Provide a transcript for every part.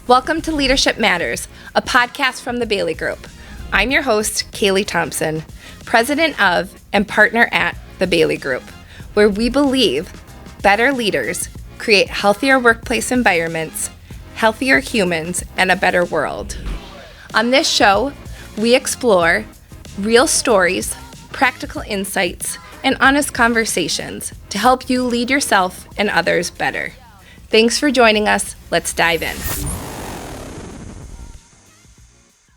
Welcome to Leadership Matters, a podcast from the Bailey Group. I'm your host, Kaylee Thomsen, president of and partner at the Bailey Group, where we believe better leaders create healthier workplace environments, healthier humans, and a better world. On this show, we explore real stories, practical insights, and honest conversations to help you lead yourself and others better. Thanks for joining us. Let's dive in.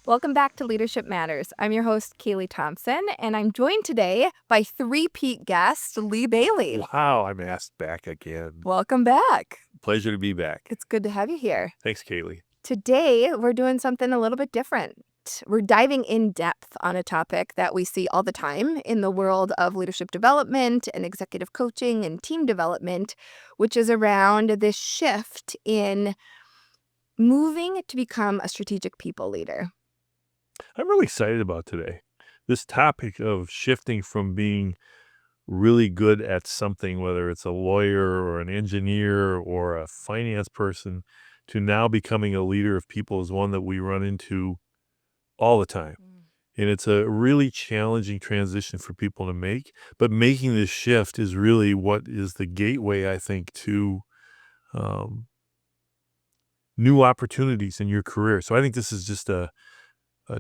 Welcome back to Leadership Matters. I'm your host, Kaylee Thomsen, and I'm joined today by three-peat guest, Leigh Bailey. Wow, I'm asked back again. Welcome back. Pleasure to be back. It's good to have you here. Thanks, Kaylee. Today, we're doing something a little bit different. We're diving in depth on a topic that we see all the time in the world of leadership development and executive coaching and team development, which is around this shift in moving to become a strategic people leader. I'm really excited about today. This topic of shifting from being really good at something, whether it's a lawyer or an engineer or a finance person, to now becoming a leader of people is one that we run into all the time. And it's a really challenging transition for people to make. But making this shift is really what is the gateway, I think, to new opportunities in your career. So I think this is just a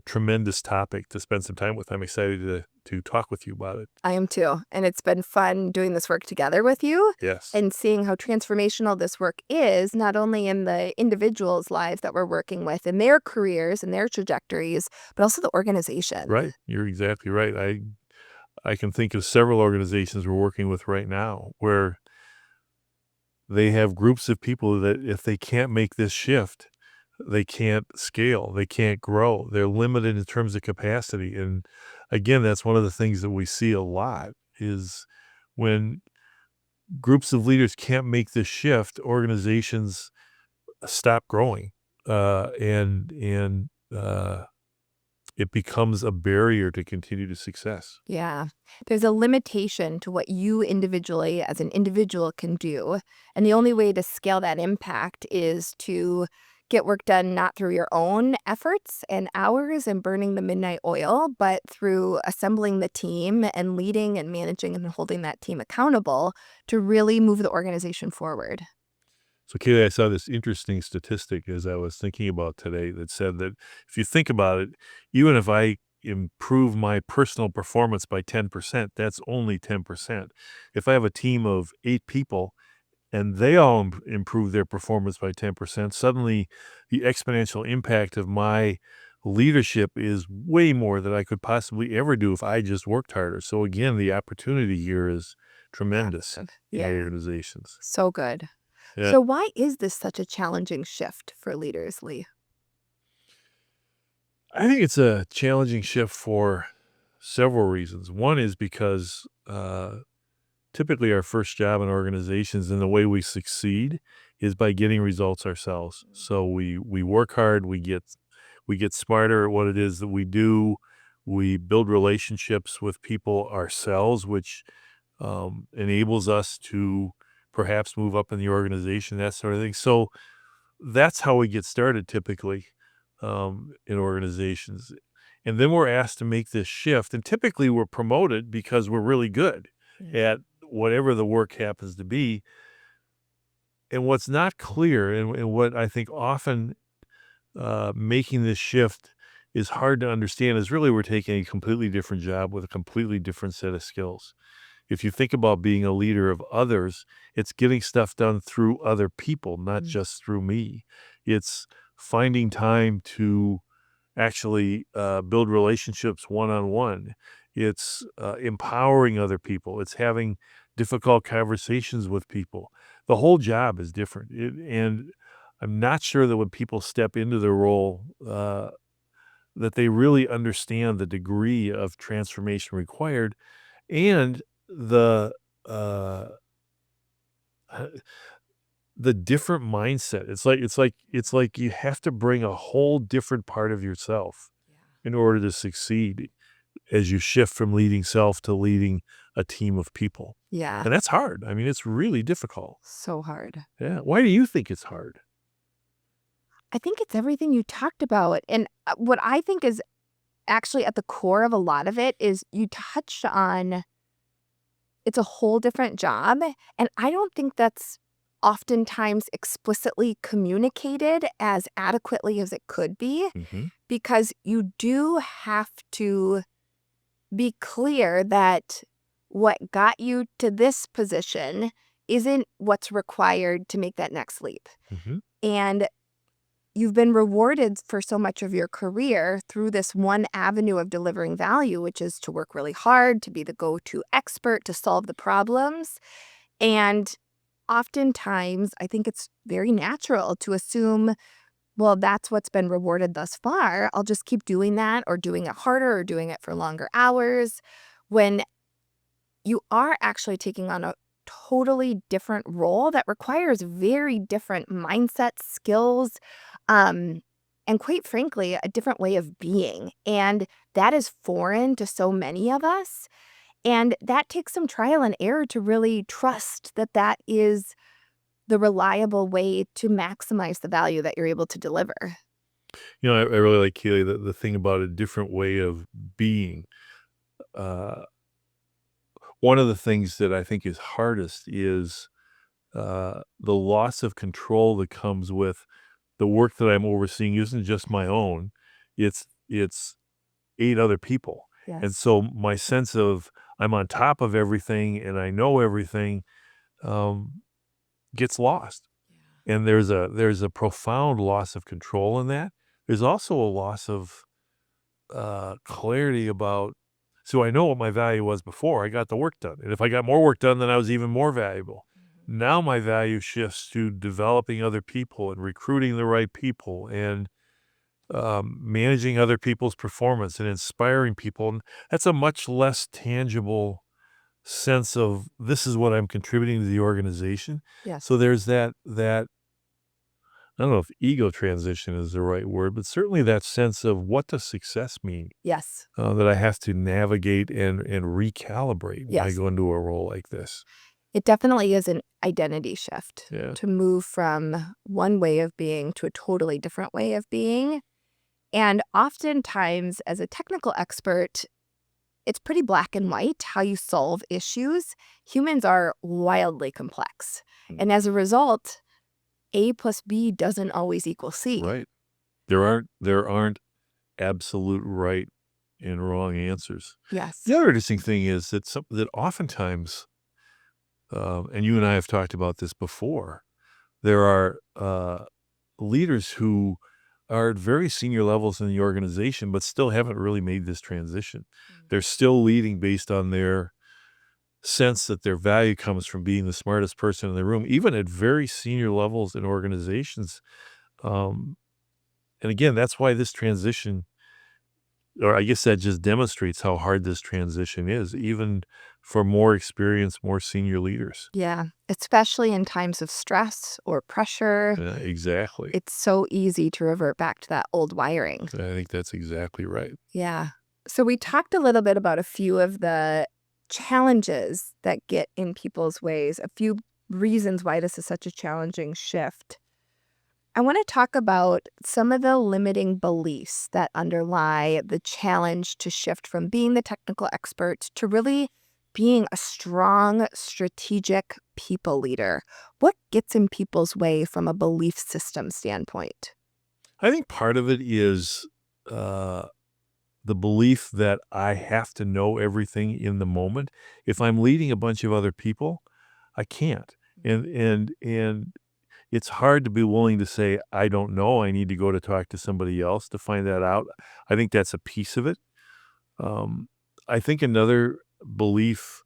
tremendous topic to spend some time with. I'm excited to talk with you about it. I am too. And it's been fun doing this work together with you. Yes. And seeing how transformational this work is, not only in the individuals' lives that we're working with, in their careers and their trajectories, but also the organization. Right. You're exactly right. I can think of several organizations we're working with right now where they have groups of people that if they can't make this shift, they can't scale, they can't grow, they're limited in terms of capacity. And again, that's one of the things that we see a lot is when groups of leaders can't make this shift, organizations stop growing, and it becomes a barrier to continue to success. Yeah. There's a limitation to what you individually, as an individual, can do. And the only way to scale that impact is to get work done not through your own efforts and hours and burning the midnight oil, but through assembling the team and leading and managing and holding that team accountable to really move the organization forward. So, Kaylee, I saw this interesting statistic as I was thinking about today that said that if you think about it, even if I improve my personal performance by 10%, that's only 10%. If I have a team of 8 people and they all improve their performance by 10%, suddenly the exponential impact of my leadership is way more than I could possibly ever do if I just worked harder. So again, the opportunity here is tremendous in organizations. So good. Yeah. So why is this such a challenging shift for leaders, Leigh? I think it's a challenging shift for several reasons. One is because typically our first job in organizations and the way we succeed is by getting results ourselves. So we work hard, we get smarter at what it is that we do. We build relationships with people ourselves, which enables us to perhaps move up in the organization, that sort of thing. So that's how we get started typically in organizations. And then we're asked to make this shift. And typically we're promoted because we're really good at whatever the work happens to be. And what's not clear and what I think often making this shift is hard to understand is really we're taking a completely different job with a completely different set of skills. If you think about being a leader of others, it's getting stuff done through other people, not just through me. It's finding time to actually build relationships one-on-one. It's empowering other people. It's having difficult conversations with people. The whole job is different. And I'm not sure that when people step into the role that they really understand the degree of transformation required and the different mindset. It's like you have to bring a whole different part of yourself in order to succeed as you shift from leading self to leading a team of people. Yeah. And that's hard. I mean, it's really difficult. So hard. Yeah. Why do you think it's hard? I think it's everything you talked about. And what I think is actually at the core of a lot of it is you touched on it's a whole different job. And I don't think that's oftentimes explicitly communicated as adequately as it could be, because you do have to be clear that what got you to this position isn't what's required to make that next leap. And you've been rewarded for so much of your career through this one avenue of delivering value, which is to work really hard, to be the go-to expert, to solve the problems. And oftentimes, I think it's very natural to assume, well, that's what's been rewarded thus far. I'll just keep doing that, or doing it harder, or doing it for longer hours, when you are actually taking on a totally different role that requires very different mindsets, skills, and quite frankly, a different way of being. And that is foreign to so many of us. And that takes some trial and error to really trust that that is the reliable way to maximize the value that you're able to deliver. I really like, Kaylee, the thing about a different way of being. One of the things that I think is hardest is the loss of control that comes with the work that I'm overseeing isn't just my own. It's 8 other people. And Yes. so my sense of I'm on top of everything and I know everything gets lost. And there's a profound loss of control in that. There's also a loss of clarity about, so I know what my value was before I got the work done. And if I got more work done, then I was even more valuable. Now my value shifts to developing other people and recruiting the right people and managing other people's performance and inspiring people. And that's a much less tangible sense of this is what I'm contributing to the organization. Yes. So there's that I don't know if ego transition is the right word, but certainly that sense of what does success mean Yes. that I have to navigate and recalibrate when I Yes. go into a role like this. It definitely is an identity shift Yeah. to move from one way of being to a totally different way of being. And oftentimes, as a technical expert, it's pretty black and white how you solve issues. Humans are wildly complex. And as a result, A plus B doesn't always equal C. Right. There aren't absolute right and wrong answers. Yes. The other interesting thing is that that oftentimes, and you and I have talked about this before, there are leaders who are at very senior levels in the organization, but still haven't really made this transition. They're still leading based on their sense that their value comes from being the smartest person in the room, even at very senior levels in organizations. And again, that's why this transition, or I guess that just demonstrates how hard this transition is, even for more experienced, more senior leaders. Yeah. Especially in times of stress or pressure. Exactly. It's so easy to revert back to that old wiring. I think that's exactly right. Yeah. So we talked a little bit about a few of the challenges that get in people's ways, a few reasons why this is such a challenging shift. I want to talk about some of the limiting beliefs that underlie the challenge to shift from being the technical expert to really being a strong, strategic people leader. What gets in people's way from a belief system standpoint? I think part of it is the belief that I have to know everything in the moment. If I'm leading a bunch of other people, I can't. And it's hard to be willing to say, I don't know. I need to go to talk to somebody else to find that out. I think that's a piece of it. I think another belief,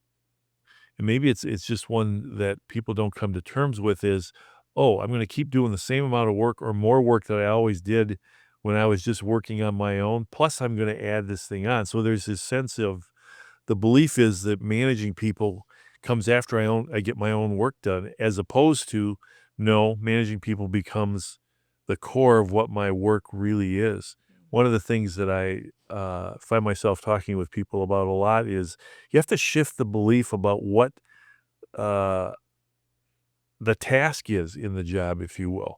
and maybe it's just one that people don't come to terms with, is, oh, I'm going to keep doing the same amount of work or more work that I always did when I was just working on my own. Plus, I'm going to add this thing on. So there's this sense of the belief is that managing people comes after I get my own work done, as opposed to, no, managing people becomes the core of what my work really is. One of the things that I find myself talking with people about a lot is you have to shift the belief about what the task is in the job, if you will.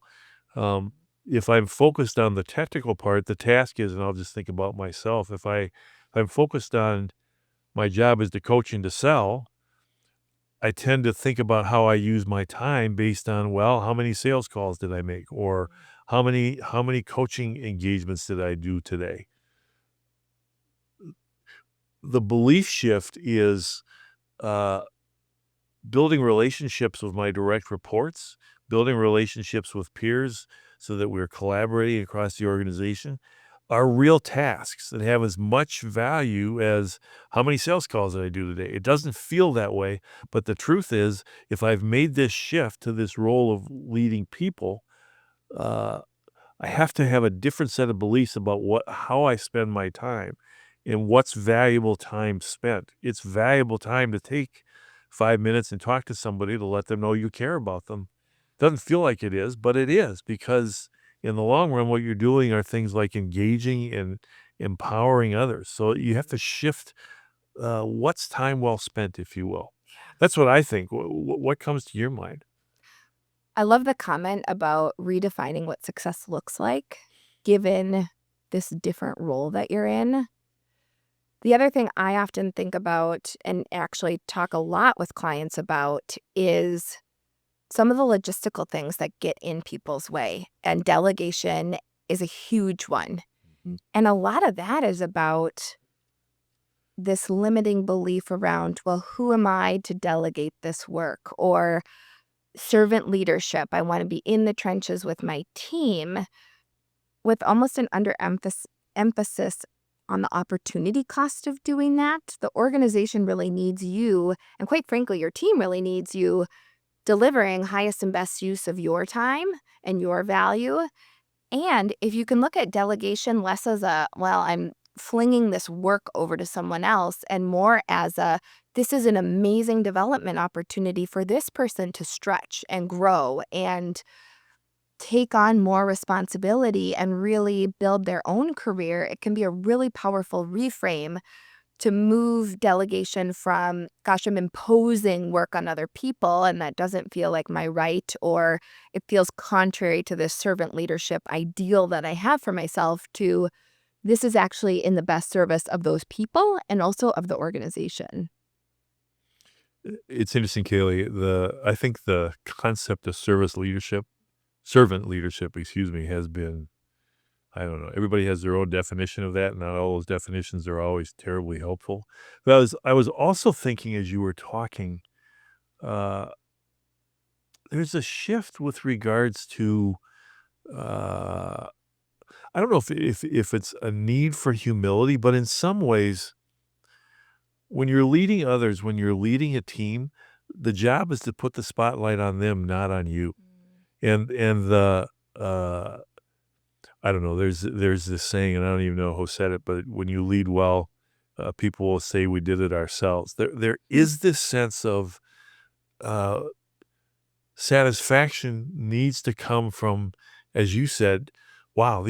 if I'm focused on the technical part, the task is, and I'll just think about myself, if I'm focused on my job is to coach and to sell, I tend to think about how I use my time based on, well, how many sales calls did I make, or how many coaching engagements did I do today? The belief shift is uh, building relationships with my direct reports, building relationships with peers so that we're collaborating across the organization are real tasks that have as much value as how many sales calls did I do today. It doesn't feel that way, but the truth is, if I've made this shift to this role of leading people, uh, I have to have a different set of beliefs about how I spend my time and what's valuable time spent. It's valuable time to take 5 minutes and talk to somebody to let them know you care about them. Doesn't feel like it is, but it is, because in the long run, what you're doing are things like engaging and empowering others. So you have to shift what's time well spent, if you will. That's what I think. What comes to your mind? I love the comment about redefining what success looks like, given this different role that you're in. The other thing I often think about and actually talk a lot with clients about is some of the logistical things that get in people's way. And delegation is a huge one. Mhm. And a lot of that is about this limiting belief around, well, who am I to delegate this work? Or servant leadership. I want to be in the trenches with my team, with almost an emphasis on the opportunity cost of doing that. The organization really needs you, and quite frankly, your team really needs you delivering highest and best use of your time and your value. And if you can look at delegation less as well, I'm flinging this work over to someone else, and more as this is an amazing development opportunity for this person to stretch and grow and take on more responsibility and really build their own career, it can be a really powerful reframe to move delegation from, gosh, I'm imposing work on other people and that doesn't feel like my right, or it feels contrary to this servant leadership ideal that I have for myself, to this is actually in the best service of those people and also of the organization. It's interesting, Kaylee. I think the concept of servant leadership, excuse me, has been, I don't know. Everybody has their own definition of that, and not all those definitions are always terribly helpful. But I was also thinking as you were talking, uh, there's a shift with regards to, uh, I don't know if it's a need for humility, but in some ways, when you're leading others, when you're leading a team, the job is to put the spotlight on them, not on you. And uh, I don't know, there's this saying, and I don't even know who said it, but when you lead well, people will say we did it ourselves. There is this sense of uh, satisfaction needs to come from, as you said, wow,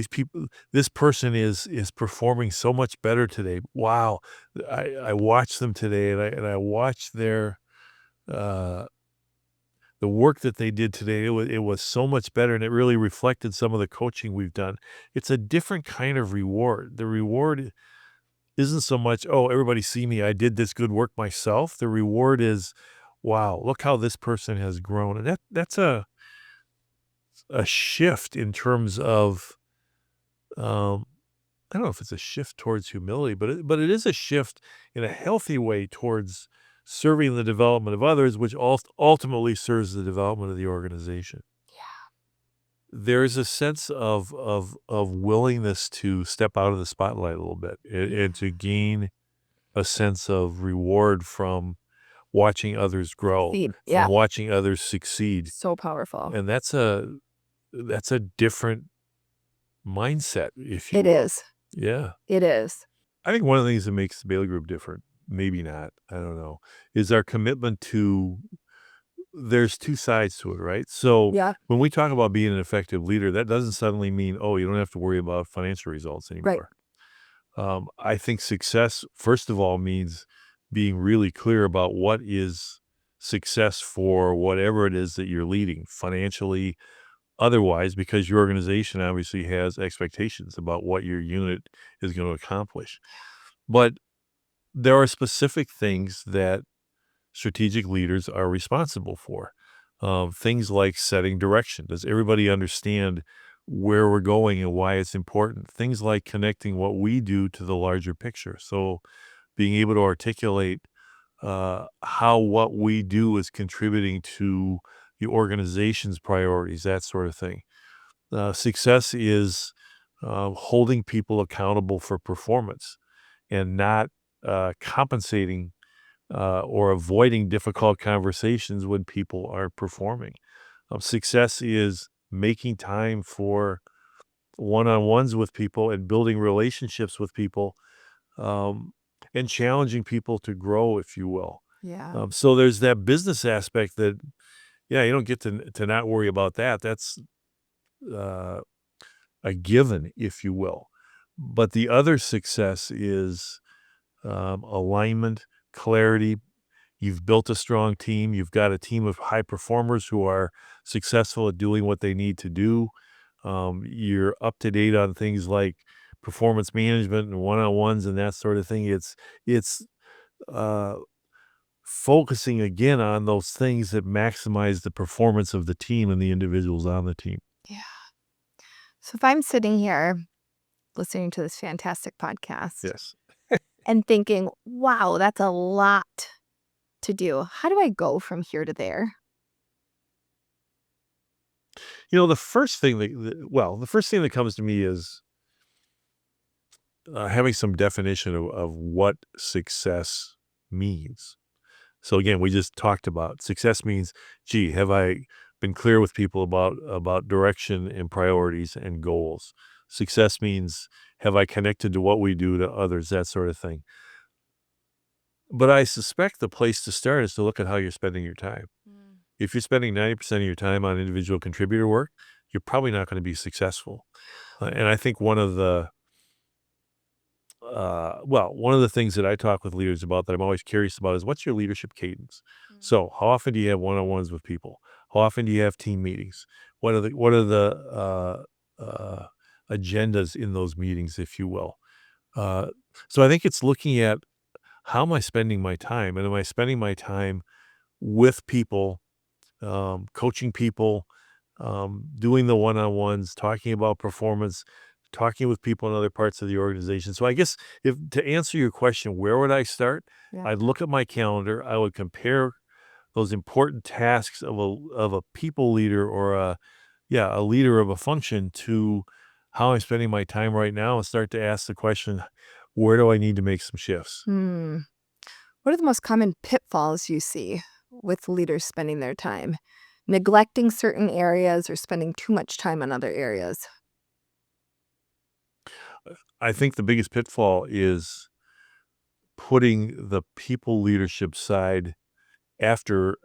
this person is performing so much better today. Wow, I watched them today, and I watched uh, the work that they did today. It was so much better, and it really reflected some of the coaching we've done. It's a different kind of reward. The reward isn't so much, oh, everybody see me, I did this good work myself. The reward is, wow, look how this person has grown. And that's a shift in terms of, um, I don't know if it's a shift towards humility, but it is a shift in a healthy way towards serving the development of others, which ultimately serves the development of the organization. There's a sense of willingness to step out of the spotlight a little bit, and to gain a sense of reward from watching others grow, from Yeah, watching others succeed, so powerful. and that's a different mindset, if you It will. is. Yeah. It is. I think one of the things that makes the Bailey Group different, maybe not, I don't know, is our commitment to, there's 2 sides to it, right? So, Yeah, when we talk about being an effective leader, that doesn't suddenly mean, "Oh, you don't have to worry about financial results right. anymore." I think success, first of all, means being really clear about what is success for whatever it is that you're leading, financially, otherwise, because your organization obviously has expectations about what your unit is going to accomplish. But there are specific things that strategic leaders are responsible for. Things like setting direction. Does everybody understand where we're going and why it's important? Things like connecting what we do to the larger picture. So being able to articulate how what we do is contributing to the organization's priorities, that sort of thing. Success is holding people accountable for performance and not compensating or avoiding difficult conversations when people are performing. Success is making time for one-on-ones with people and building relationships with people, um, and challenging people to grow, if you will. Yeah. So there's that business aspect that, yeah, you don't get to not worry about that. That's uh, a given, if you will. But the other success is alignment, clarity. You've built a strong team. You've got a team of high performers who are successful at doing what they need to do. You're up to date on things like performance management and one-on-ones and that sort of thing. It's uh, focusing again on those things that maximize the performance of the team and the individuals on the team. Yeah. So if I'm sitting here listening to this fantastic podcast Yes. and thinking, wow, that's a lot to do, how do I go from here to there? The first thing that comes to me is having some definition of what success means. So again, we just talked about success means, gee, have I been clear with people about direction and priorities and goals? Success means, have I connected to what we do to others, that sort of thing. But I suspect the place to start is to look at how you're spending your time. If you're spending 90% of your time on individual contributor work, you're probably not going to be successful. And I think one of the things that I talk with leaders about that I'm always curious about is, what's your leadership cadence? So how often do you have one-on-ones with people? How often do you have team meetings? What are the agendas in those meetings, if you will? So I think it's looking at, how am I spending my time? And am I spending my time with people, coaching people, doing the one-on-ones, talking about performance, talking with people in other parts of the organization. So I guess, if to answer your question, where would I start? Yeah. I'd look at my calendar. I would compare those important tasks of a people leader or a leader of a function to how I'm spending my time right now, and start to ask the question, where do I need to make some shifts? What are the most common pitfalls you see with leaders spending their time? Neglecting certain areas or spending too much time on other areas? I think the biggest pitfall is putting the people leadership side after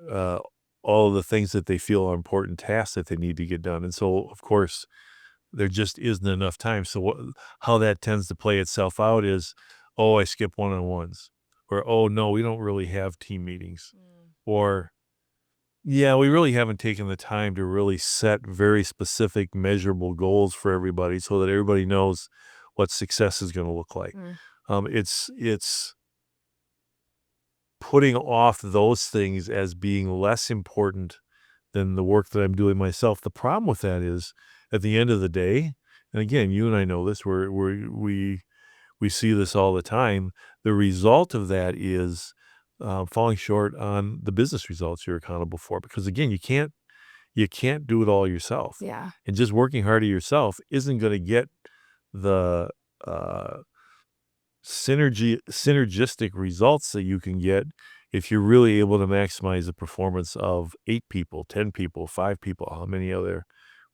all of the things that they feel are important tasks that they need to get done. And so, of course, there just isn't enough time. So how that tends to play itself out is, oh, I skip one-on-ones, or, oh, no, we don't really have team meetings, or, yeah, we really haven't taken the time to really set very specific measurable goals for everybody so that everybody knows what success is going to look like. It's putting off those things as being less important than the work that I'm doing myself. The problem with that is, at the end of the day, and again, you and I know this, we see this all the time, the result of that is falling short on the business results you're accountable for. Because again, you can't do it all yourself. Yeah. And just working harder yourself isn't going to get the synergistic results that you can get if you're really able to maximize the performance of 8 people, 10 people, 5 people, how many other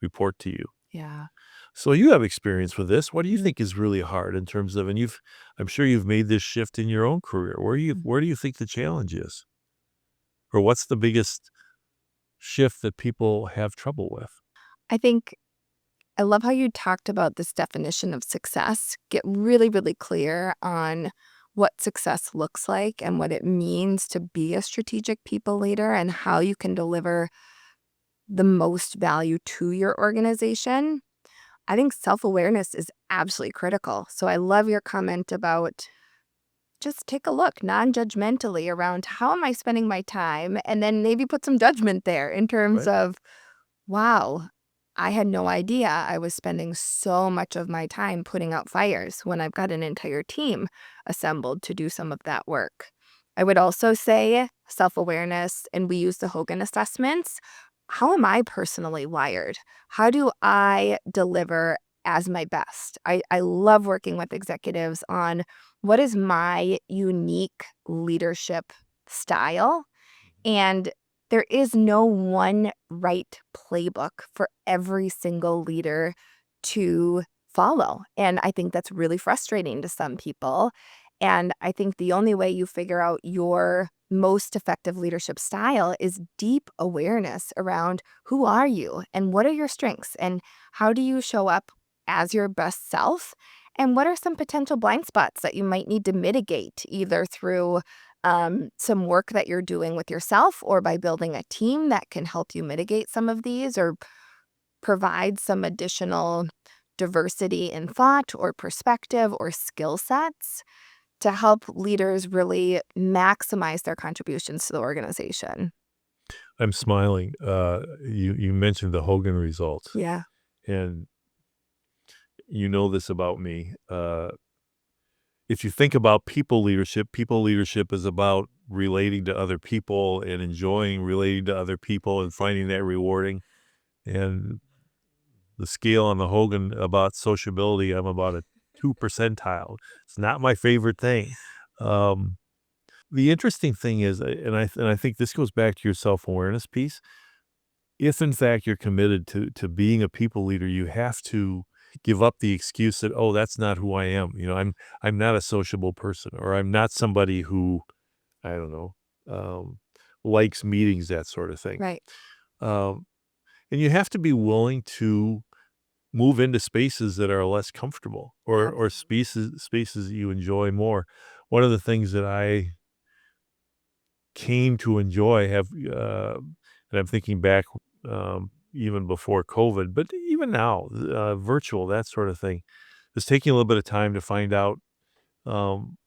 report to you. Yeah. So you have experience with this. What do you think is really hard in terms of, and I'm sure you've made this shift in your own career. Where do you think the challenge is? Or what's the biggest shift that people have trouble with? I love how you talked about this definition of success. Get really, really clear on what success looks like and what it means to be a strategic people leader, and how you can deliver the most value to your organization, I think self-awareness is absolutely critical. So I love your comment about just take a look non-judgmentally around how am I spending my time, and then maybe put some judgment there in terms Right. of, wow, I had no idea I was spending so much of my time putting out fires when I've got an entire team assembled to do some of that work. I would also say self-awareness, and we use the Hogan assessments. How am I personally wired? How do I deliver as my best? I love working with executives on what is my unique leadership style. And there is no one right playbook for every single leader to follow. And I think that's really frustrating to some people. And I think the only way you figure out your most effective leadership style is deep awareness around who are you and what are your strengths and how do you show up as your best self, and what are some potential blind spots that you might need to mitigate either through some work that you're doing with yourself or by building a team that can help you mitigate some of these or provide some additional diversity in thought or perspective or skill sets to help leaders really maximize their contributions to the organization. I'm smiling. You mentioned the Hogan results, Yeah. and you know this about me. If you think about people leadership is about relating to other people and enjoying relating to other people and finding that rewarding. And the scale on the Hogan about sociability, I'm about a 2 percentile. It's not my favorite thing. Um, the interesting thing is, and I think this goes back to your self-awareness piece. If in fact you're committed to being a people leader, you have to give up the excuse that, oh, that's not who I am. I'm not a sociable person, or I'm not somebody who, I don't know, likes meetings, that sort of thing. Right. Um, and you have to be willing to move into spaces that are less comfortable, or Absolutely. spaces that you enjoy more. One of the things that I came to enjoy and I'm thinking back, even before COVID, but even now, virtual, that sort of thing, is taking a little bit of time to find out, um,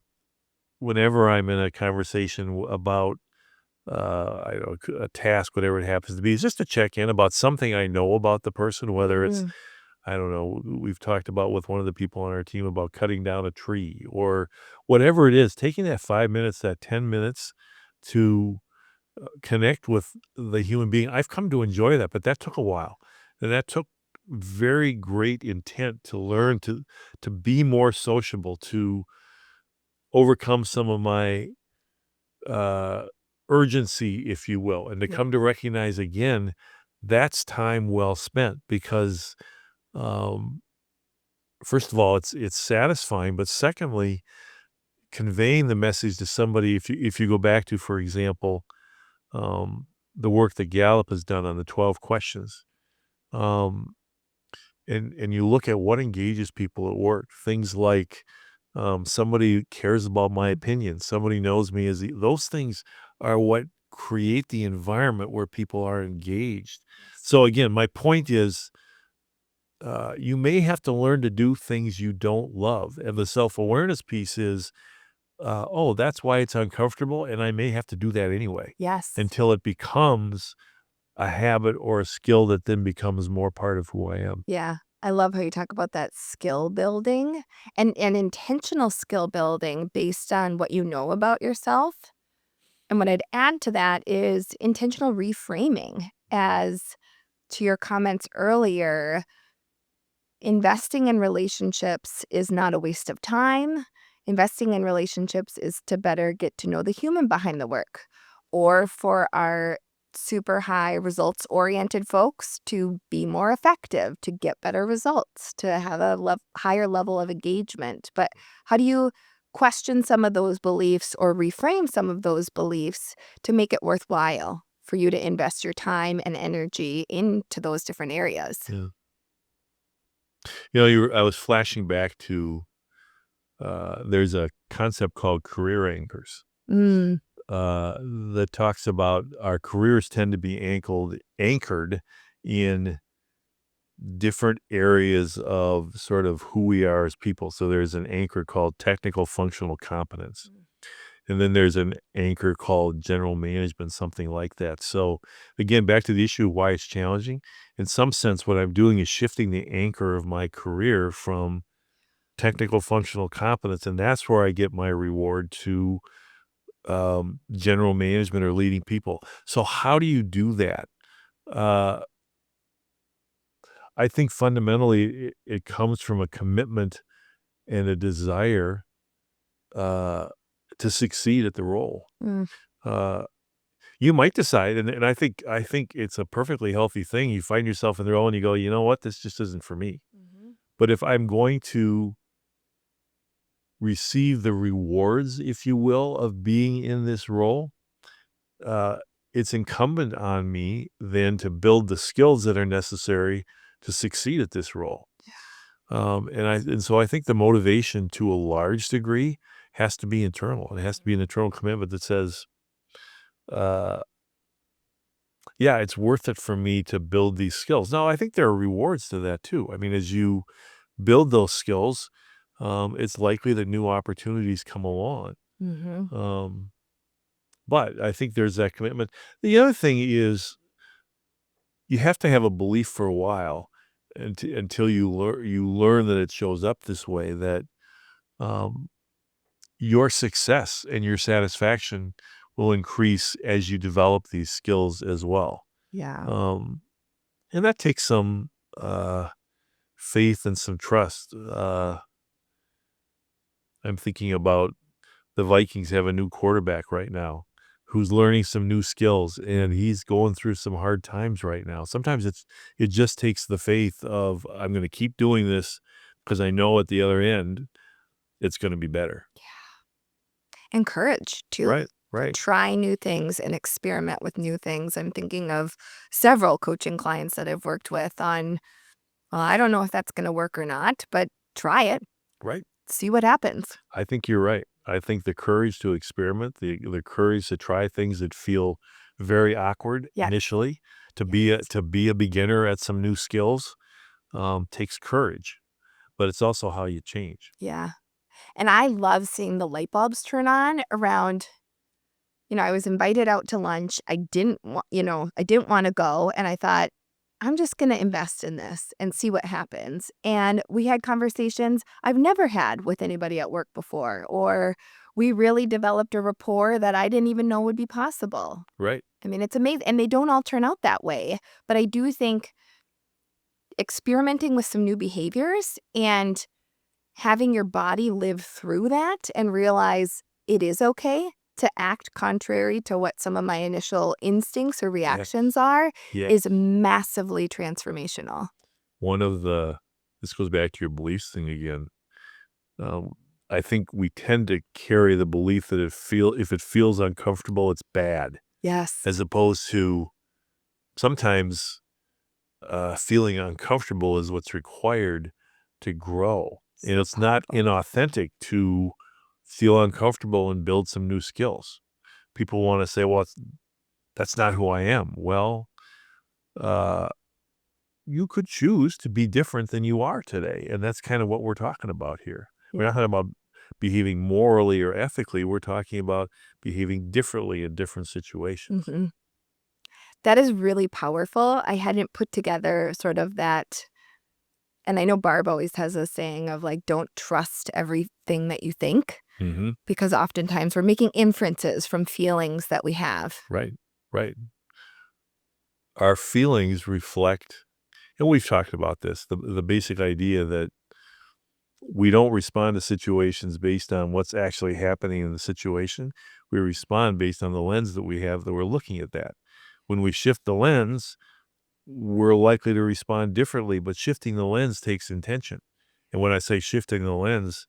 whenever I'm in a conversation about, I don't know, a task, whatever it happens to be, is just to check in about something I know about the person, whether it's, Mm, I don't know, we've talked about with one of the people on our team about cutting down a tree or whatever it is, taking that 5 minutes, that 10 minutes to connect with the human being. I've come to enjoy that, but that took a while. And that took very great intent to learn to be more sociable, to overcome some of my uh urgency, if you will, and to yeah. come to recognize again that's time well spent because um first of all it's satisfying, but secondly, conveying the message to somebody, if you go back to, for example, the work that Gallup has done on the 12 questions, um, and you look at what engages people at work, things like, somebody cares about my opinion, somebody knows me those things are what create the environment where people are engaged. So again, my point is, you may have to learn to do things you don't love, and the self-awareness piece is, oh, that's why it's uncomfortable, and I may have to do that anyway Yes. until it becomes a habit or a skill that then becomes more part of who I am. Yeah. I love how you talk about that skill building and intentional skill building based on what you know about yourself. And what I'd add to that is intentional reframing. As to your comments earlier, investing in relationships is not a waste of time. Investing in relationships is to better get to know the human behind the work, or for our super high results oriented folks to be more effective, to get better results, to have a higher level of engagement. But how do you question some of those beliefs or reframe some of those beliefs to make it worthwhile for you to invest your time and energy into those different areas? Yeah. I was flashing back to, there's a concept called career anchors. Mm, that talks about our careers tend to be anchored in different areas of sort of who we are as people. So there's an anchor called technical functional competence. And then there's an anchor called general management, something like that. So again, back to the issue of why it's challenging. In some sense, what I'm doing is shifting the anchor of my career from technical functional competence, and that's where I get my reward, to general management or leading people. So how do you do that? I think fundamentally it comes from a commitment and a desire to succeed at the role. Uh, you might decide, and I think it's a perfectly healthy thing. You find yourself in the role and you go, you know what, this just isn't for me. But if I'm going to receive the rewards, if you will, of being in this role, it's incumbent on me then to build the skills that are necessary to succeed at this role. And so I think the motivation, to a large degree, has to be internal. It has to be an internal commitment that says, yeah, it's worth it for me to build these skills. Now, I think there are rewards to that too. I mean, as you build those skills, it's likely that new opportunities come along. But I think there's that commitment. The other thing is, you have to have a belief for a while until you learn that it shows up this way, that your success and your satisfaction will increase as you develop these skills as well. Yeah. And that takes some faith and some trust. I'm thinking about the Vikings have a new quarterback right now who's learning some new skills, and he's going through some hard times right now. Sometimes it just takes the faith of, I'm going to keep doing this because I know at the other end it's going to be better. And courage too. Right. Try new things and experiment with new things. I'm thinking of several coaching clients that I've worked with on, well, I don't know if that's going to work or not, but try it. Right. See what happens. I think you're right. I think the courage to experiment, the courage to try things that feel very awkward initially, to be a beginner at some new skills, takes courage. But it's also how you change. Yeah. And I love seeing the light bulbs turn on around, I was invited out to lunch. I didn't want to go. And I thought, I'm just going to invest in this and see what happens. And we had conversations I've never had with anybody at work before, or we really developed a rapport that I didn't even know would be possible. Right. I mean, it's amazing. And they don't all turn out that way. But I do think experimenting with some new behaviors and having your body live through that and realize it is okay to act contrary to what some of my initial instincts or reactions are is massively transformational. This goes back to your beliefs thing again. I think we tend to carry the belief that if it feels uncomfortable, it's bad. Yes. As opposed to sometimes feeling uncomfortable is what's required to grow. And it's not inauthentic to feel uncomfortable and build some new skills. People want to say, well, that's not who I am. Well, you could choose to be different than you are today. And that's kind of what we're talking about here. We're not talking about behaving morally or ethically. We're talking about behaving differently in different situations. That is really powerful. I hadn't put together sort of that. And I know Barb always has a saying of like, don't trust everything that you think, because oftentimes we're making inferences from feelings that we have. Right. Our feelings reflect, and we've talked about this, the basic idea that we don't respond to situations based on what's actually happening in the situation. We respond based on the lens that we have that we're looking at that. When we shift the lens, we're likely to respond differently, but shifting the lens takes intention. And when I say shifting the lens,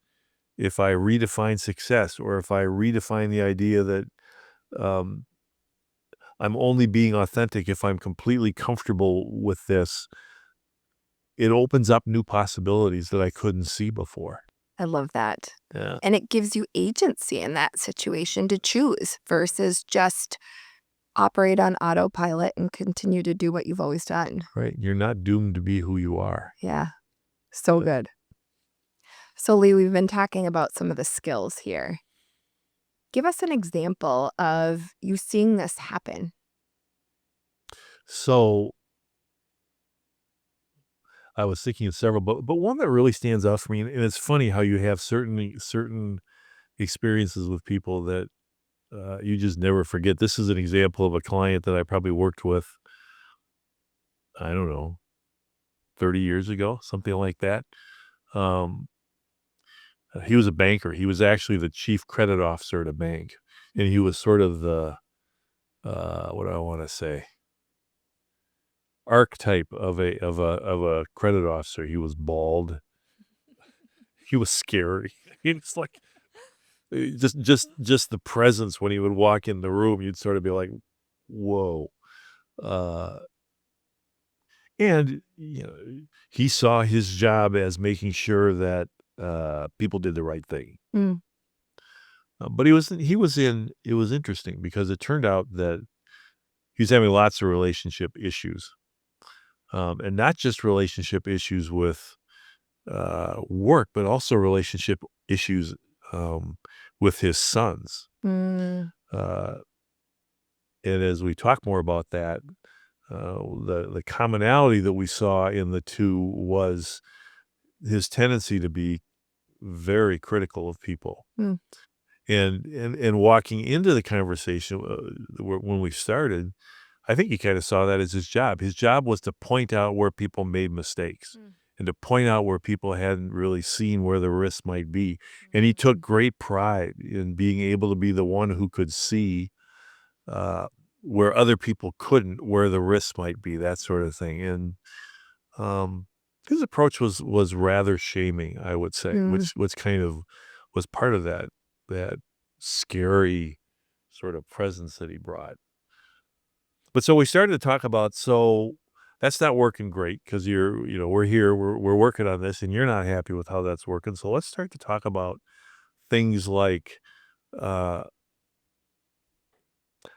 if I redefine success, or if I redefine the idea that I'm only being authentic if I'm completely comfortable with this, it opens up new possibilities that I couldn't see before. I love that. Yeah. And it gives you agency in that situation to choose versus just operate on autopilot and continue to do what you've always done. Right. You're not doomed to be who you are. Yeah. So good. So, Leigh, we've been talking about some of the skills here. Give us an example of you seeing this happen. So I was thinking of several, but one that really stands out for me, and it's funny how you have certain experiences with people that you just never forget. This is an example of a client that I probably worked with, I don't know, 30 years ago, something like that. Um, he was a banker. He was actually the chief credit officer at a bank, and he was sort of the what do I want to say, archetype of a credit officer. He was bald. He was scary. It's like just the presence when he would walk in the room, you'd sort of be like, whoa. Uh, and he saw his job as making sure that people did the right thing. Mm. But it was interesting because it turned out that he was having lots of relationship issues, and not just relationship issues with work, but also relationship issues with his sons. Mm. Uh, and as we talk more about that, the commonality that we saw in the two was his tendency to be very critical of people. Mm. And walking into the conversation when we started, I think he kind of saw that as his job. His job was to point out where people made mistakes and to point out where people hadn't really seen where the risks might be. And he took great pride in being able to be the one who could see where other people couldn't, where the risks might be, that sort of thing. And his approach was rather shaming, I would say, which kind of was part of that scary sort of presence that he brought. But so we started to talk about, so that's not working great because we're here, we're working on this, and you're not happy with how that's working. So let's start to talk about things like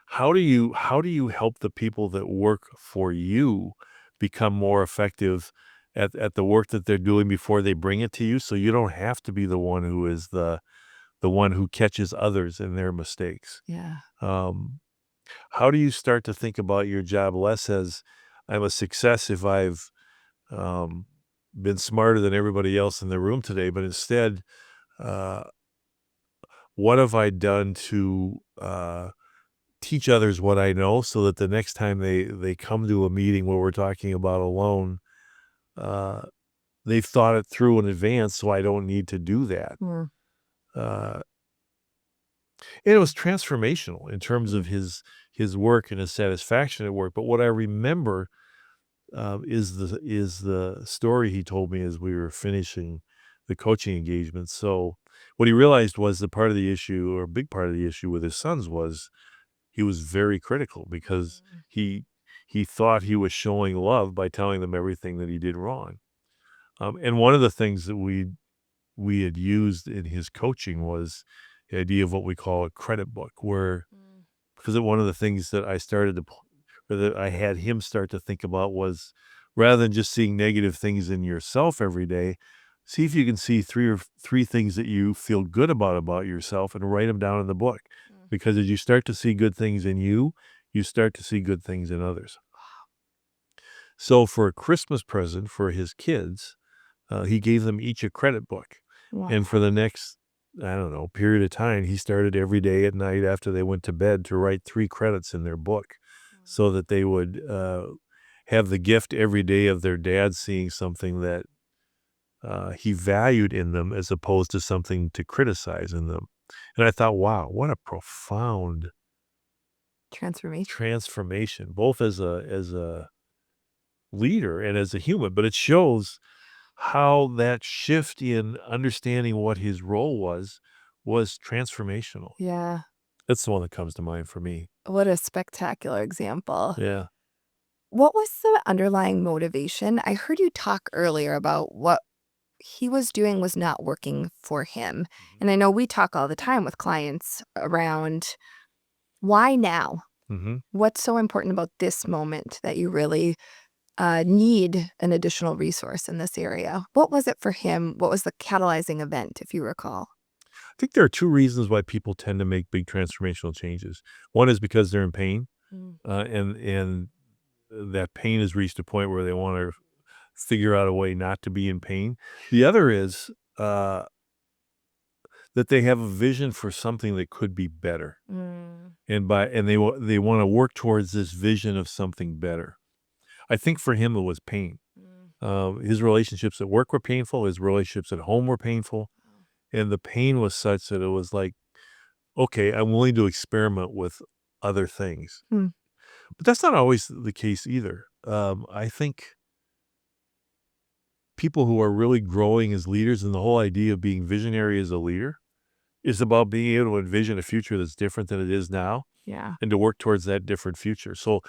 how do you help the people that work for you become more effective at the work that they're doing before they bring it to you, so you don't have to be the one who is the one who catches others in their mistakes. Yeah. How do you start to think about your job less as I'm a success if I've been smarter than everybody else in the room today, but instead, what have I done to teach others what I know so that the next time they come to a meeting where we're talking about a loan, they've thought it through in advance, so I don't need to do that. And it was transformational in terms of his work and his satisfaction at work. But what I remember is the story he told me as we were finishing the coaching engagement. So what he realized was the part of the issue, or a big part of the issue with his sons, was he was very critical because he thought he was showing love by telling them everything that he did wrong. And one of the things that we had used in his coaching was the idea of what we call a credit book, where because one of the things that I had him start to think about was, rather than just seeing negative things in yourself every day, see if you can see three things that you feel good about yourself and write them down in the book. Because as you start to see good things in you, you start to see good things in others. So for a Christmas present for his kids, he gave them each a credit book. Wow. And for the next, I don't know, period of time, he started every day at night after they went to bed to write 3 credits in their book so that they would have the gift every day of their dad seeing something that he valued in them as opposed to something to criticize in them. And I thought, wow, what a profound transformation, both as a leader and as a human. But it shows how that shift in understanding what his role was transformational. Yeah. That's the one that comes to mind for me. What a spectacular example. Yeah. What was the underlying motivation? I heard you talk earlier about what he was doing was not working for him. And I know we talk all the time with clients around why now? Mm-hmm. What's so important about this moment that you really need an additional resource in this area? What was it for him? What was the catalyzing event, if you recall? I think there are two reasons why people tend to make big transformational changes. One is because they're in pain, Mm. and that pain has reached a point where they want to figure out a way not to be in pain. The other is that they have a vision for something that could be better, Mm. and they want to work towards this vision of something better. I think for him it was pain. His relationships at work were painful. His relationships at home were painful, and the pain was such that it was like, okay, I'm willing to experiment with other things. Mm. But that's not always the case either. I think people who are really growing as leaders, and the whole idea of being visionary as a leader is about being able to envision a future that's different than it is now Yeah. and to work towards that different future. So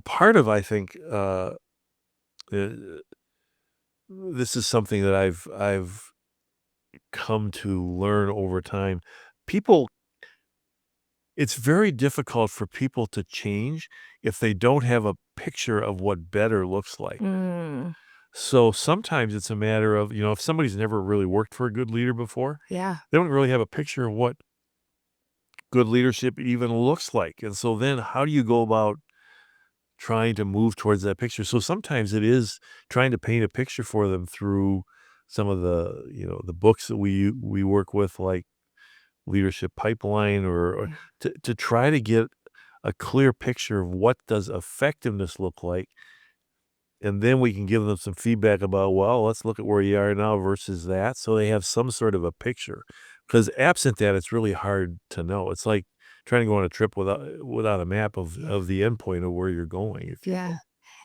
part of, I think, this is something that I've come to learn over time. People It's very difficult for people to change if they don't have a picture of what better looks like. Mm. So sometimes it's a matter of, if somebody's never really worked for a good leader before, Yeah. they don't really have a picture of what good leadership even looks like. And so then how do you go about trying to move towards that picture? So sometimes it is trying to paint a picture for them through some of the books that we work with, like Leadership Pipeline, or to try to get a clear picture of what does effectiveness look like, and then we can give them some feedback about, well, let's look at where you are now versus that, so they have some sort of a picture. Because absent that, it's really hard to know. It's like trying to go on a trip without a map of the endpoint of where you're going, if you Yeah. will.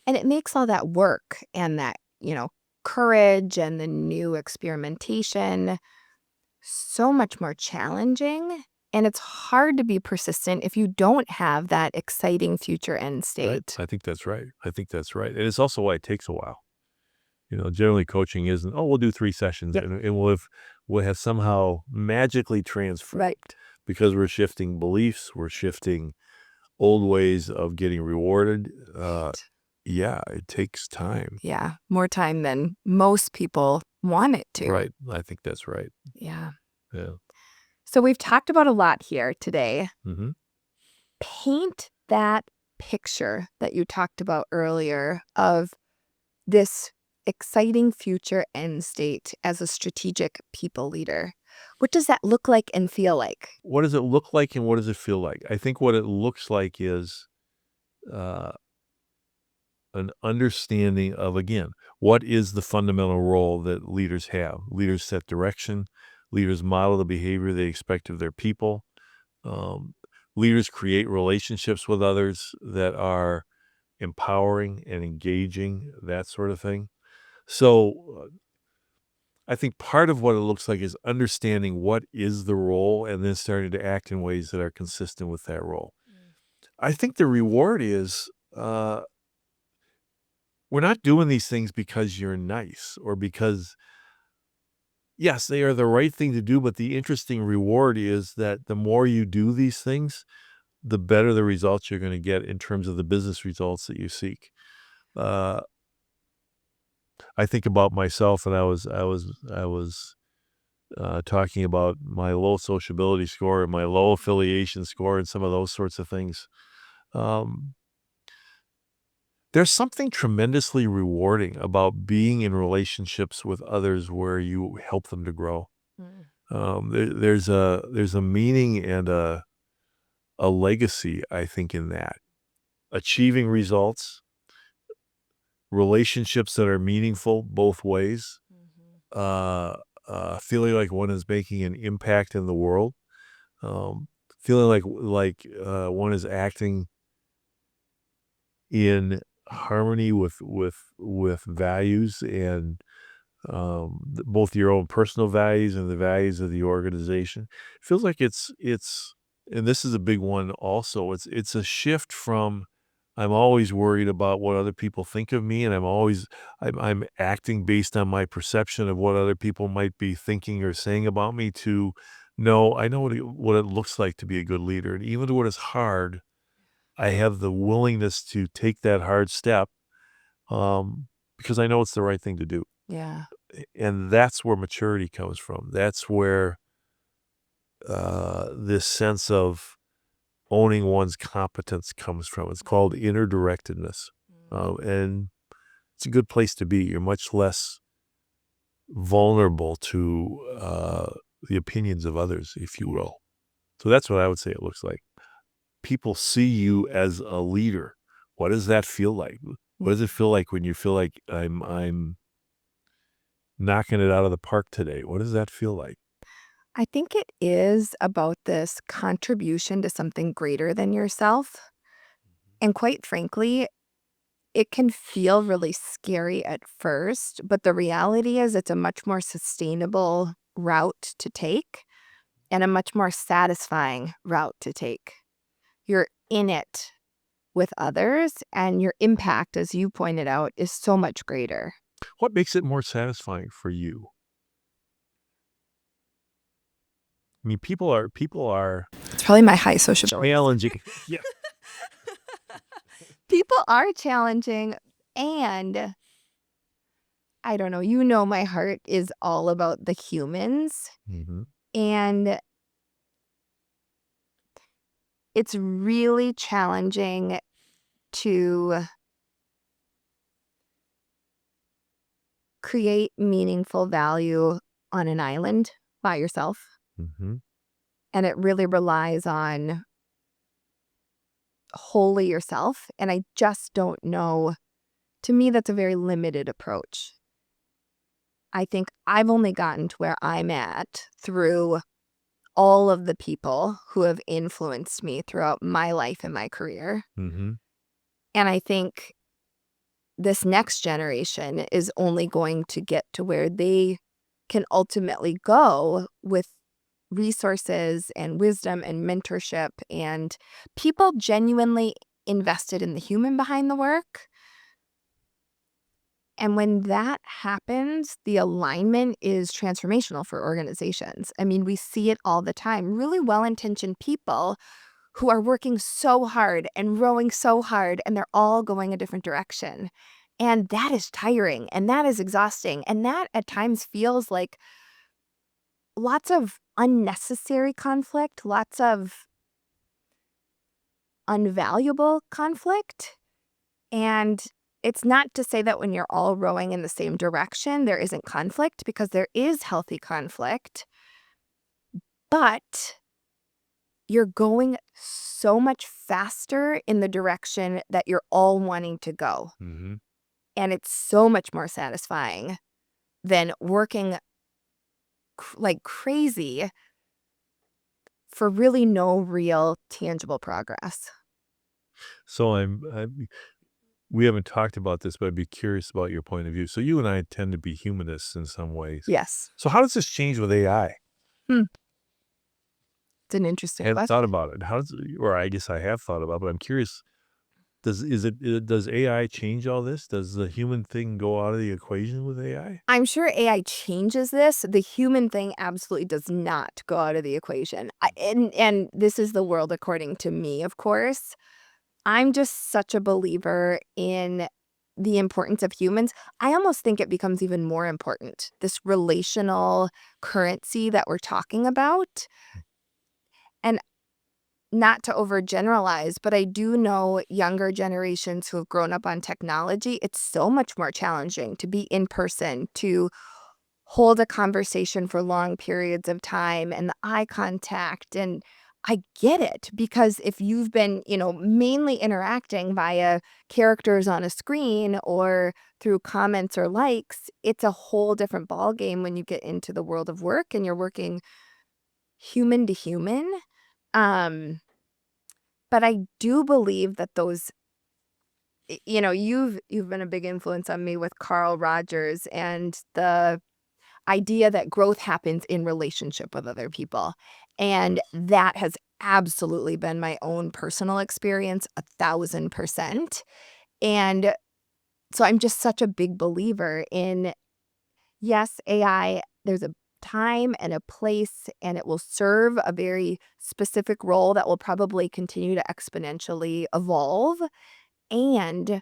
And it makes all that work and that, courage and the new experimentation so much more challenging. And it's hard to be persistent if you don't have that exciting future end Right? state. I think that's right. I think that's right. And it's also why it takes a while. Generally coaching isn't, oh, we'll do 3 sessions, Yep. and we'll have somehow magically transformed Right. because we're shifting beliefs, we're shifting old ways of getting rewarded. Yeah, it takes time. Yeah. More time than most people want it to. Right. I think that's right. Yeah. Yeah. So we've talked about a lot here today. Mhm. Paint that picture that you talked about earlier of this exciting future end state as a strategic people leader. What does that look like and feel like? What does it look like and what does it feel like? I think what it looks like is, uh, an understanding of, again, what is the fundamental role that leaders have? Leaders set direction, leaders model the behavior they expect of their people. Um, Leaders create relationships with others that are empowering and engaging, that sort of thing. So I think part of what it looks like is understanding what is the role and then starting to act in ways that are consistent with that role. I think the reward is, we're not doing these things because you're nice or because, yes, they are the right thing to do, but the interesting reward is that the more you do these things, the better the results you're going to get in terms of the business results that you seek. Uh, I think about myself, and I was talking about my low sociability score and my low affiliation score and some of those sorts of things. Um, there's something tremendously rewarding about being in relationships with others where you help them to grow. Mm. There's a meaning and a legacy, I think, in that. Achieving results, relationships that are meaningful both ways, Mhm. feeling like one is making an impact in the world, um, feeling like one is acting in harmony with values and, both your own personal values and the values of the organization. It feels like it's and this is a big one also. It's a shift from I'm always worried about what other people think of me, and I'm acting based on my perception of what other people might be thinking or saying about me. To no, I know what it looks like to be a good leader, and even when it's hard, I have the willingness to take that hard step, because I know it's the right thing to do. Yeah. And that's where maturity comes from. That's where this sense of owning one's competence comes from. It's called inner directedness. And it's a good place to be. You're much less vulnerable to the opinions of others, if you will. So that's what I would say it looks like. People see you as a leader. What does that feel like? What does it feel like when you feel like I'm knocking it out of the park today? What does that feel like? I think it is about this contribution to something greater than yourself. And quite frankly, it can feel really scary at first, but the reality is it's a much more sustainable route to take and a much more satisfying route to take. You're in it with others, and your impact, as you pointed out, is so much greater. What makes it more satisfying for you? I mean, people are It's probably my high social challenging. Yeah. People are challenging, and I don't know, my heart is all about the humans, Mm-hmm. and it's really challenging to create meaningful value on an island by yourself. Mm-hmm. And it really relies on wholly yourself. And I just don't know. To me, that's a very limited approach. I think I've only gotten to where I'm at through all of the people who have influenced me throughout my life and my career. Mm-hmm. And I think this next generation is only going to get to where they can ultimately go with resources and wisdom and mentorship and people genuinely invested in the human behind the work. And when that happens, the alignment is transformational for organizations. I mean, we see it all the time. Really well-intentioned people who are working so hard and rowing so hard, and they're all going a different direction. And that is tiring, and that is exhausting, and that at times feels like lots of unnecessary conflict, lots of unvaluable conflict. And it's not to say that when you're all rowing in the same direction, there isn't conflict, because there is healthy conflict. But you're going so much faster in the direction that you're all wanting to go. Mm-hmm. And it's so much more satisfying than working like crazy for really no real tangible progress. So we haven't talked about this, but I'd be curious about your point of view. So you and I tend to be humanists in some ways. Yes. So how does this change with AI? It's an interesting I hadn't question. thought about it. Or I guess I have thought about it, but I'm curious. Does AI change all this? Does the human thing go out of the equation with AI? I'm sure AI changes this. The human thing absolutely does not go out of the equation. And this is the world according to me, of course. I'm just such a believer in the importance of humans. I almost think it becomes even more important, this relational currency that we're talking about. And not to overgeneralize, but I do know younger generations who have grown up on technology, it's so much more challenging to be in person, to hold a conversation for long periods of time, and the eye contact. And I get it, because if you've been, mainly interacting via characters on a screen or through comments or likes, it's a whole different ballgame when you get into the world of work and you're working human to human. But I do believe that those, you've been a big influence on me with Carl Rogers and the idea that growth happens in relationship with other people. And that has absolutely been my own personal experience 1,000%. And so I'm just such a big believer in, yes, AI, there's a time and a place, and it will serve a very specific role that will probably continue to exponentially evolve. And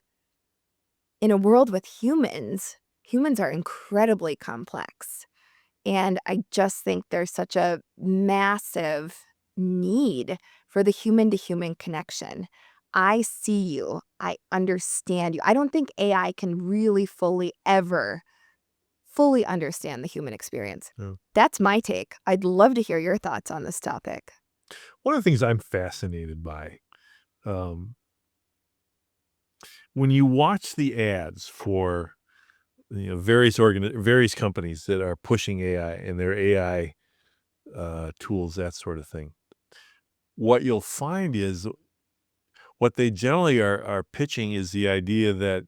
in a world with humans, humans are incredibly complex. And I just think there's such a massive need for the human to human connection. I see you. I understand you. I don't think AI can really fully understand the human experience. Yeah. That's my take. I'd love to hear your thoughts on this topic. One of the things I'm fascinated by, um, when you watch the ads for various companies that are pushing AI and their AI tools, that sort of thing, what you'll find is what they generally are pitching is the idea that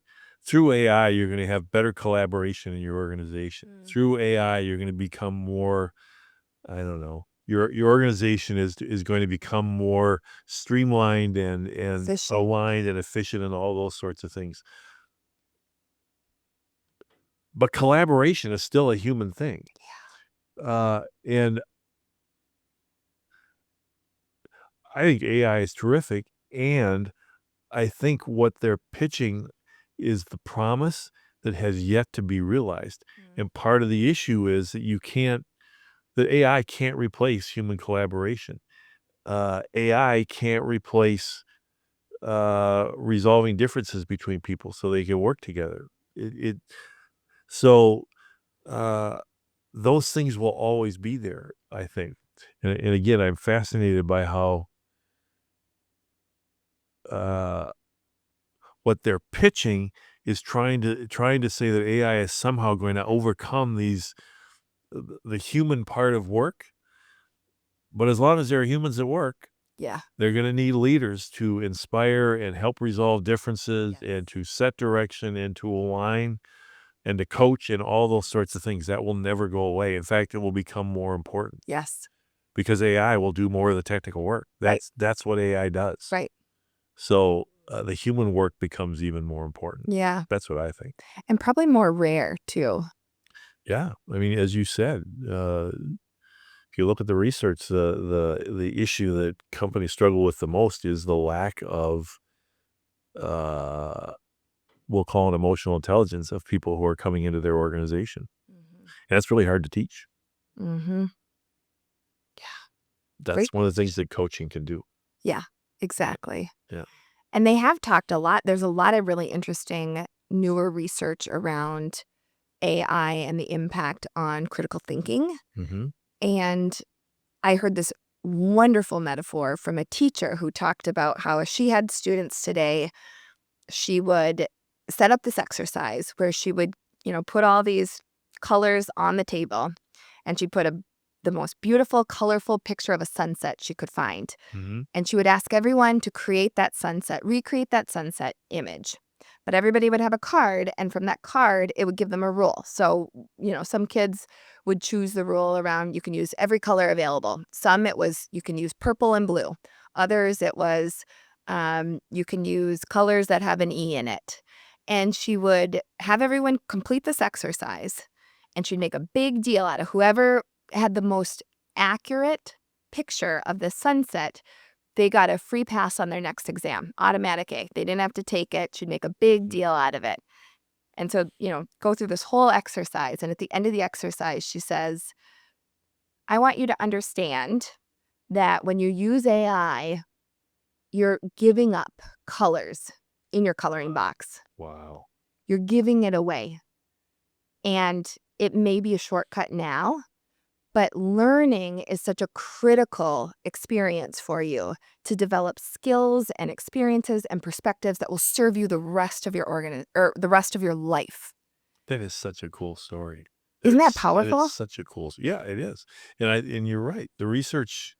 through AI, you're going to have better collaboration in your organization. Through AI, you're going to become more, I don't know, your organization is going to become more streamlined and Efficient. aligned and efficient and all those sorts of things. But collaboration is still a human thing. And I think AI is terrific. And I think what they're pitching is the promise that has yet to be realized. And part of the issue is that AI can't replace human collaboration. AI can't replace resolving differences between people so they can work together. So those things will always be there, I think. And again, I'm fascinated by how what they're pitching is trying to say that AI is somehow going to overcome the human part of work. But as long as there are humans at work, Yeah. they're going to need leaders to inspire and help resolve differences and to set direction and to align and to coach and all those sorts of things. That will never go away. In fact, it will become more important Yes. because AI will do more of the technical work. That's what AI does. Right. So the human work becomes even more important. Yeah. That's what I think. And probably more rare too. Yeah. I mean, as you said, if you look at the research, the issue that companies struggle with the most is the lack of, we'll call it emotional intelligence of people who are coming into their organization. And that's really hard to teach. Mm-hmm. That's Great. one of the things that coaching can do. Yeah, exactly. Yeah. And they have talked a lot. There's a lot of really interesting newer research around AI and the impact on critical thinking. Mm-hmm. And I heard this wonderful metaphor from a teacher who talked about how if she had students today, she would set up this exercise where she would, put all these colors on the table, and she'd put the most beautiful, colorful picture of a sunset she could find. Mm-hmm. And she would ask everyone to recreate that sunset image. But everybody would have a card, and from that card, it would give them a rule. So, some kids would choose the rule around you can use every color available. Some it was you can use purple and blue. Others it was you can use colors that have an E in it. And she would have everyone complete this exercise, and she'd make a big deal out of whoever had the most accurate picture of the sunset. They got a free pass on their next exam, automatic A. They didn't have to take it. She'd make a big deal out of it. And so, go through this whole exercise. And at the end of the exercise, she says, I want you to understand that when you use AI, you're giving up colors in your coloring box. Wow. You're giving it away. And it may be a shortcut now, but learning is such a critical experience for you to develop skills and experiences and perspectives that will serve you the rest of the rest of your life. That is such a cool story. Isn't that powerful? It's such a cool. Yeah, it is. And you're right. The research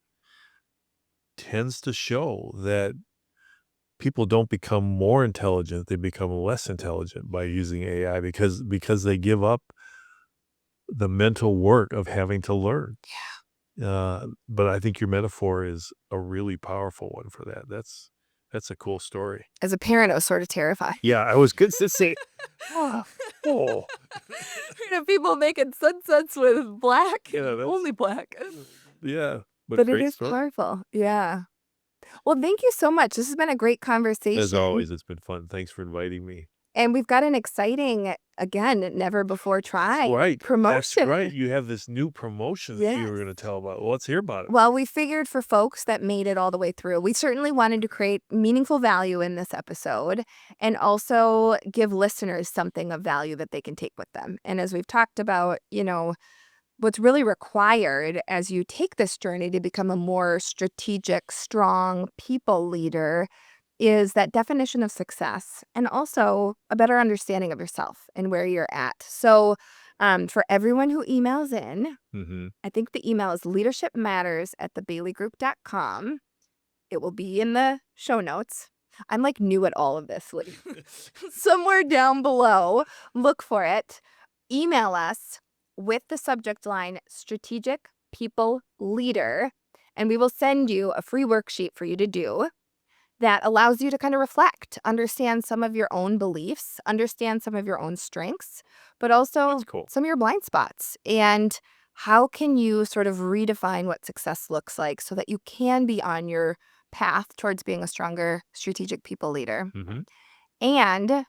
tends to show that people don't become more intelligent; they become less intelligent by using AI because they give up the mental work of having to learn. But I think your metaphor is a really powerful one for that. That's a cool story. As a parent, I was sort of terrified. Yeah, I was good to say, oh, People making sunsets with black, Yeah, that's- only black. yeah. But it great is story. powerful. Yeah. Well, thank you so much. This has been a great conversation. As always, it's been fun. Thanks for inviting me. And we've got an exciting, again, never before tried Right. promotion. That's right. You have this new promotion that you were Yes. going to tell about. Well, let's hear about it. Well, we figured for folks that made it all the way through, we certainly wanted to create meaningful value in this episode and also give listeners something of value that they can take with them. And as we've talked about, what's really required as you take this journey to become a more strategic, strong people leader is that definition of success and also a better understanding of yourself and where you're at. So for everyone who emails in, I think the email is leadershipmatters@thebaileygroup.com. It will be in the show notes. I'm like new at all of this. Leigh. Somewhere down below, look for it. Email us with the subject line Strategic People Leader, and we will send you a free worksheet for you to do that allows you to kind of reflect, understand some of your own beliefs, understand some of your own strengths, but also That's cool. some of your blind spots. And how can you sort of redefine what success looks like so that you can be on your path towards being a stronger strategic people leader. And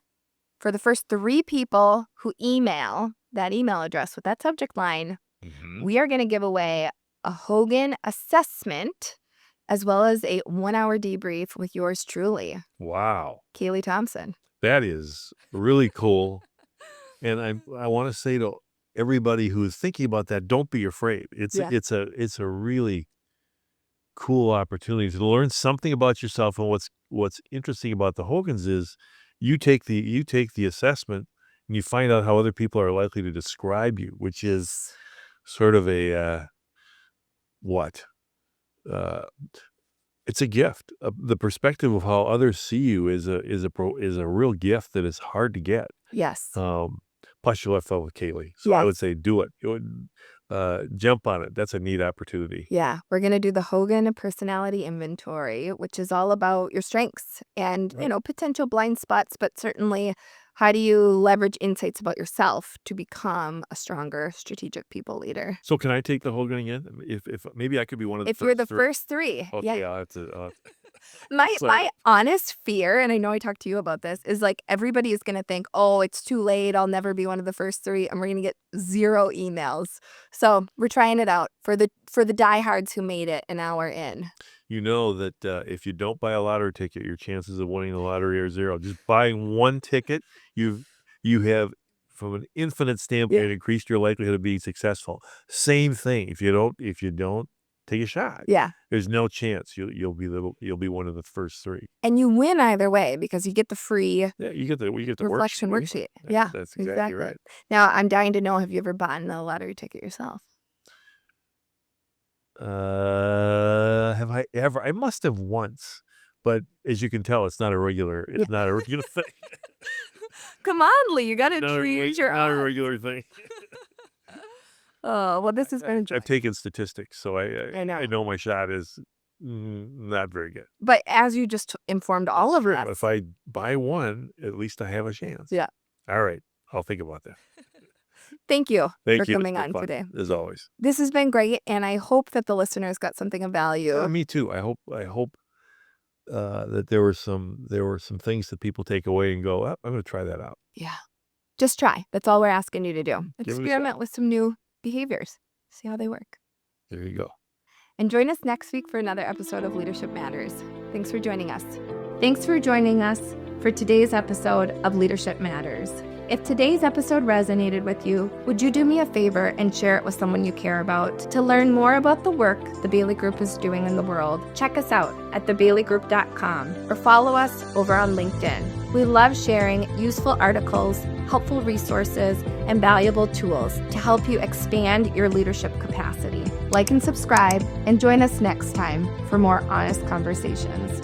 for the first 3 people who email that email address with that subject line, we are going to give away a Hogan assessment as well as a 1-hour debrief with yours truly, Wow. Kaylee Thomsen. That is really cool. And I want to say to everybody who is thinking about that, don't be afraid. It's a really cool opportunity to learn something about yourself. And what's interesting about the Hogans is you take the assessment and you find out how other people are likely to describe you, which is sort of a it's a gift. The perspective of how others see you is a real gift that is hard to get. Yes. Plus, you left off with Kaylee, so I would say do it. Jump on it. That's a neat opportunity. Yeah, we're going to do the Hogan Personality Inventory, which is all about your strengths and, potential blind spots, but certainly how do you leverage insights about yourself to become a stronger strategic people leader? So can I take the Hogan again? If maybe I could be one of the If you're the first 3. Okay, Yeah. I'll have to. My honest fear, and I know I talked to you about this, is like everybody is going to think, oh, it's too late. I'll never be one of the first 3. And we're going to get 0 emails. So we're trying it out for the diehards who made it an hour in. You know that if you don't buy a lottery ticket, your chances of winning the lottery are 0. Just buying one ticket, you have, from an infinite standpoint, increased your likelihood of being successful. Same thing. If you don't take a shot, there's no chance you'll be one of the first 3. And you win either way because you get the free you get the reflection worksheet. Yeah, that's exactly right. Now I'm dying to know, have you ever bought a lottery ticket yourself? Have I ever? I must have once, but as you can tell, it's not a regular thing. Come on, Leigh, you got to treat your not a odds. regular thing. Oh, well, this has been enjoyable. I've taken statistics, so I know my shot is not very good. But as you just informed all of us. If I buy one, at least I have a chance. Yeah. All right. I'll think about that. Thank you for you. coming It's on fun, today. as always. This has been great, and I hope that the listeners got something of value. Me too. I hope that there were some things that people take away and go, oh, I'm going to try that out. Yeah. Just try. That's all we're asking you to do. Give it a Experiment with some new behaviors. See how they work. There you go. And join us next week for another episode of Leadership Matters. Thanks for joining us. Thanks for joining us for today's episode of Leadership Matters. If today's episode resonated with you, would you do me a favor and share it with someone you care about? To learn more about the work the Bailey Group is doing in the world, check us out at thebaileygroup.com or follow us over on LinkedIn. We love sharing useful articles, helpful resources, and valuable tools to help you expand your leadership capacity. Like and subscribe, and join us next time for more honest conversations.